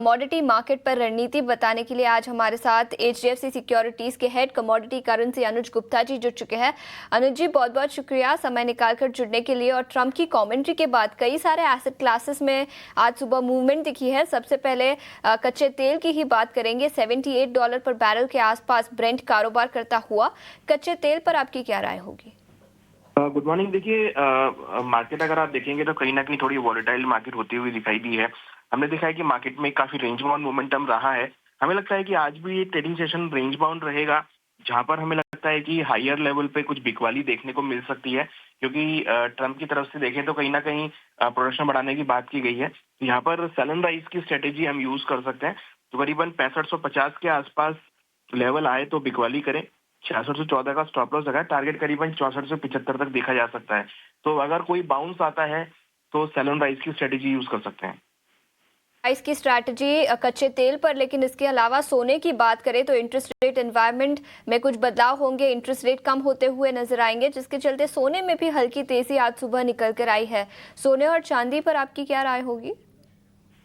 Commodity market पर रणनीति बताने के लिए आज हमारे साथ एचडीएफसी सिक्योरिटीज के हेड कमोडिटी करेंसी अनुज गुप्ता जी जुड़ चुके हैं। अनुज जी, बहुत बहुत शुक्रिया समय निकालकर जुड़ने के लिए। और ट्रंप की कमेंट्री के बाद कई सारे एसेट क्लासेस में आज सुबह मूवमेंट दिखी है। सबसे पहले कच्चे तेल की ही बात करेंगे। $78 पर बैरल के आसपास ब्रेंट कारोबार करता हुआ। कच्चे तेल पर आपकी क्या राय होगी? Good morning. देखिए, मार्केट अगर आप देखेंगे तो कहीं ना कहीं थोड़ी वॉलेटाइल मार्केट होती हुई दिखाई दी है। हमने देखा है कि मार्केट में काफी रेंज बाउंड मोमेंटम रहा है। हमें लगता है कि आज भी ये ट्रेडिंग सेशन रेंज बाउंड रहेगा, जहां पर हमें लगता है कि हायर लेवल पे कुछ बिकवाली देखने को मिल सकती है, क्योंकि ट्रंप की तरफ से देखें तो कहीं ना कहीं प्रोडक्शन बढ़ाने की बात की गई है। तो यहाँ पर सेल एंड राइज की स्ट्रेटेजी हम यूज कर सकते हैं। तो करीबन 6550 के आसपास लेवल आए तो बिकवाली करें। 6614 का स्टॉप लॉस लगा है। टारगेट करीबन 64 से 75 तक देखा जा सकता है। तो अगर कोई बाउंस आता है तो सेल एंड राइज की स्ट्रेटेजी यूज कर सकते हैं। प्राइस की स्ट्रैटेजी कच्चे तेल पर, लेकिन इसके अलावा सोने की बात करें तो इंटरेस्ट रेट एनवायरनमेंट में कुछ बदलाव होंगे। इंटरेस्ट रेट कम होते हुए नजर आएंगे, जिसके चलते सोने में भी हल्की तेजी आज सुबह निकल कर आई है। सोने और चांदी पर आपकी क्या राय होगी?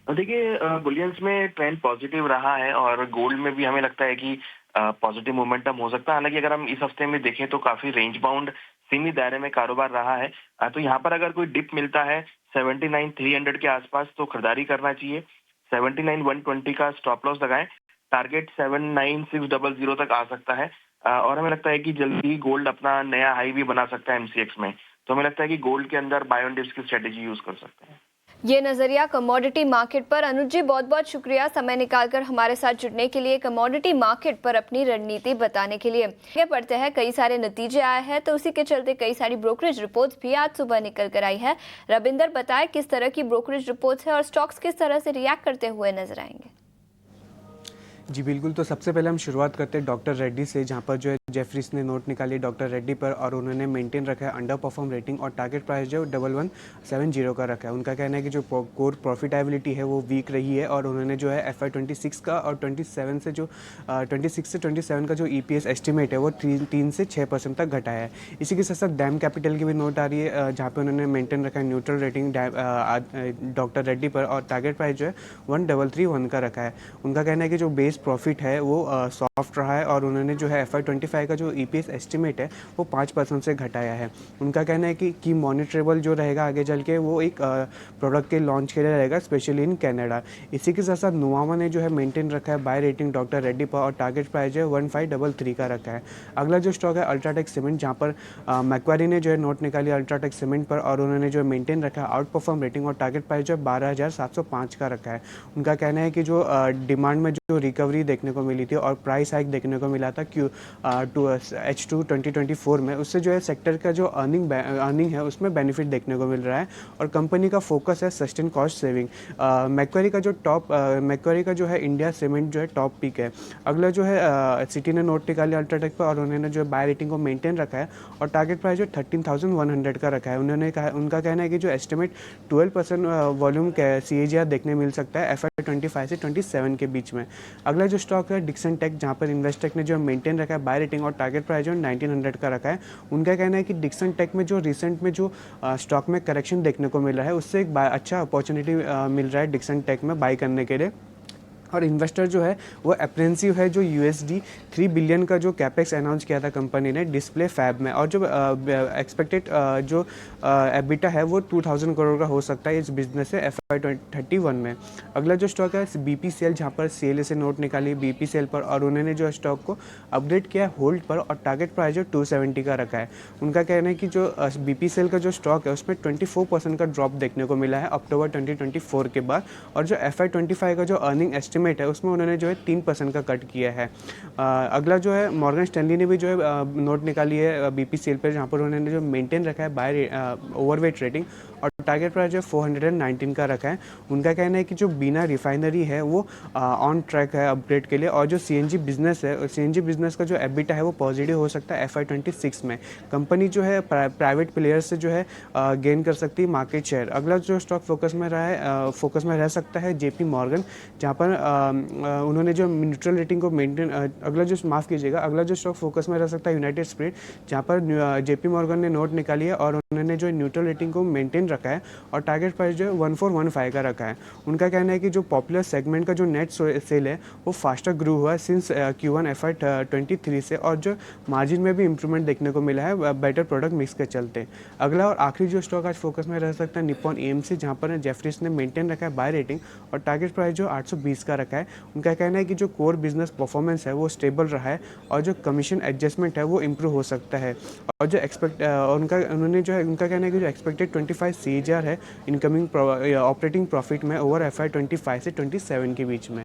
देखिए, बुलियंस में ट्रेंड पॉजिटिव रहा है और गोल्ड में भी हमें लगता है कि पॉजिटिव मोमेंटम हो सकता है। हालांकि अगर हम इस हफ्ते में देखें तो काफी रेंज बाउंड सीमित दायरे में कारोबार रहा है। तो यहाँ पर अगर कोई डिप मिलता है 79,300 के आसपास तो खरीदारी करना चाहिए। 79,120 का स्टॉप लॉस लगाएं। टारगेट 79,600 तक आ सकता है। और हमें लगता है कि जल्दी गोल्ड अपना नया हाई भी बना सकता है एमसीएक्स में। तो हमें लगता है कि गोल्ड के अंदर बाय ऑन डिप्स की स्ट्रेटेजी यूज कर सकते हैं। ये नजरिया कमोडिटी मार्केट पर। अनुज जी, बहुत बहुत शुक्रिया समय निकालकर हमारे साथ जुड़ने के लिए, कमोडिटी मार्केट पर अपनी रणनीति बताने के लिए। आगे बढ़ते हैं, कई सारे नतीजे आए हैं तो उसी के चलते कई सारी ब्रोकरेज रिपोर्ट्स भी आज सुबह निकल कर आई है। रविंदर, बताएं किस तरह की ब्रोकरेज रिपोर्ट्स है और स्टॉक्स किस तरह से रिएक्ट करते हुए नजर आएंगे? जी बिल्कुल। तो सबसे पहले हम शुरुआत करते हैं डॉक्टर रेड्डी से, जहां पर जो है जेफरीज ने नोट निकाली डॉक्टर रेड्डी पर और उन्होंने मेंटेन रखा है अंडर परफॉर्म रेटिंग और टारगेट प्राइस जो 1170 का रखा है। उनका कहना है कि जो कोर प्रॉफिटेबिलिटी है वो वीक रही है और उन्होंने जो है FY26 का और 27 से जो 26 से 27 का जो EPS एस्टिमेट है वो 3 से 6% तक घटाया है। इसी के साथ साथ डैम कैपिटल की भी नोट आ रही है, जहाँ पे उन्होंने मेंटेन रखा है न्यूट्रल रेटिंग डॉक्टर रेड्डी पर और टारगेट प्राइस जो है 1331 का रखा है। उनका कहना है कि जो बेस प्रॉफिट है वो सॉफ्ट रहा है और उन्होंने जो है FY25 का जो EPS एस्टिमेट है वो 5% से घटाया है। उनका कहना है कि मॉनिटरेबल जो रहेगा आगे चल के वो एक प्रोडक्ट के लॉन्च के लिए रहेगा, स्पेशली इन कनाडा। इसी के साथ साथ नुवामा ने जो है मेंटेन रखा है बाय रेटिंग डॉक्टर रेड्डी पर और टारगेट प्राइस जो है 1533 का रखा है। अगला जो स्टॉक है अल्ट्राटेक सीमेंट, जहाँ पर मैक्वारी ने जो है नोट निकाली अल्ट्राटेक सीमेंट पर और उन्होंने जो है मेंटेन रखा है आउट परफॉर्म रेटिंग और टारगेट प्राइस जो है 12,705 का रखा है। उनका कहना है कि जो डिमांड में जो रिकवरी देखने को मिली थी और प्राइस हाइक देखने को मिला था H2 2024 में, उससे जो है सेक्टर का जो अर्निंग है उसमें बेनिफिट देखने को मिल रहा है और कंपनी का फोकस है सस्टेन कॉस्ट सेविंग। मैक्वारी का जो है इंडिया सीमेंट जो है टॉप पिक है। अगला जो है सिटी ने नोट निकाली अल्ट्राटेक पर और उन्होंने जो है बाय रेटिंग को मेंटेन रखा है और टारगेट प्राइस जो 13,100 का रखा है। उनका कहना है कि जो एस्टिमेट 12% वॉल्यूम CAGR देखने मिल सकता है FY25 से 27 के बीच में। अगला जो स्टॉक है डिक्सन टेक, जहाँ पर इन्वेस्टेक ने जो मेंटेन रखा है बाय रेटिंग और टारगेट प्राइस जो 1900 का रखा है। उनका कहना है कि डिक्सन टेक में जो रिसेंट में जो स्टॉक में करेक्शन देखने को मिल रहा है उससे एक अच्छा अपॉर्चुनिटी मिल रहा है डिक्सन टेक में बाय करने के लिए। और इन्वेस्टर जो है वो अप्रेंसिव है जो USD 3 बिलियन का जो कैपेक्स अनाउंस किया था कंपनी ने डिस्प्ले फैब में, और जो एक्सपेक्टेड जो एबिटा है वो 2000 करोड़ का हो सकता है इस बिजनेस से FY31 में। अगला जो स्टॉक है BPCL, जहाँ पर CLA से नोट निकाली BPCL पर और उन्होंने जो स्टॉक को अपग्रेड किया होल्ड पर और टारगेट प्राइस जो 270 का रखा है। उनका कहना है कि जो BPCL का जो स्टॉक है उसमें 24% का ड्रॉप देखने को मिला है अक्टूबर 2024 के बाद, और जो FY25 का जो अर्निंग एस्टिमेट है उसमें उन्होंने जो है 3% का कट किया है। अगला जो है मॉर्गन स्टैनली ने भी जो है नोट निकाली है BPCL पर, जहाँ पर उन्होंने जो मेंटेन रखा है बाय ओवरवेट रेटिंग और टारगेट प्राइस जो 419 का रखा है। उनका कहना है कि जो बीना रिफाइनरी है वो ऑन ट्रैक है अपग्रेड के लिए, और जो CNG बिजनेस है CNG बिजनेस का जो एबिटा है वो पॉजिटिव हो सकता है FY26 में। कंपनी जो है प्राइवेट प्लेयर्स से जो है गेन कर सकती है मार्केट शेयर। अगला जो स्टॉक फोकस में रह सकता है JP मॉर्गन, जहाँ पर उन्होंने जो न्यूट्रल रेटिंग को मेंटेन अगला जो स्टॉक फोकस में रह सकता है यूनाइटेड स्पिरिट, जहाँ पर JP मॉर्गन ने नोट निकाली है और उन्होंने जो न्यूट्रल रेटिंग को मेंटेन रखा है और टारगेट प्राइस जो है 1415 का रखा है। उनका कहना है कि जो पॉपुलर सेगमेंट का जो नेट सेल है वो फास्टर ग्रो हुआ है सिंस Q1 FY23 से, और जो मार्जिन में भी इंप्रूवमेंट देखने को मिला है बेटर प्रोडक्ट मिक्स के चलते। अगला और आखिरी जो स्टॉक आज फोकस में रह सकता है निप्पॉन AMC, जहाँ पर जेफरीज ने मेंटेन रखा है बाय रेटिंग और टारगेट प्राइस जो 820 का रखा है। उनका कहना है कि जो कोर बिजनेस परफॉर्मेंस है वो स्टेबल रहा है और जो कमीशन एडजस्टमेंट है वो इम्प्रूव हो सकता है। और जो उन्होंने जो है उनका कहना है कि जो एक्सपेक्टेड 25 CAGR है इनकमिंग ऑपरेटिंग प्रॉफिट में ओवर FY25 से 27 के बीच में।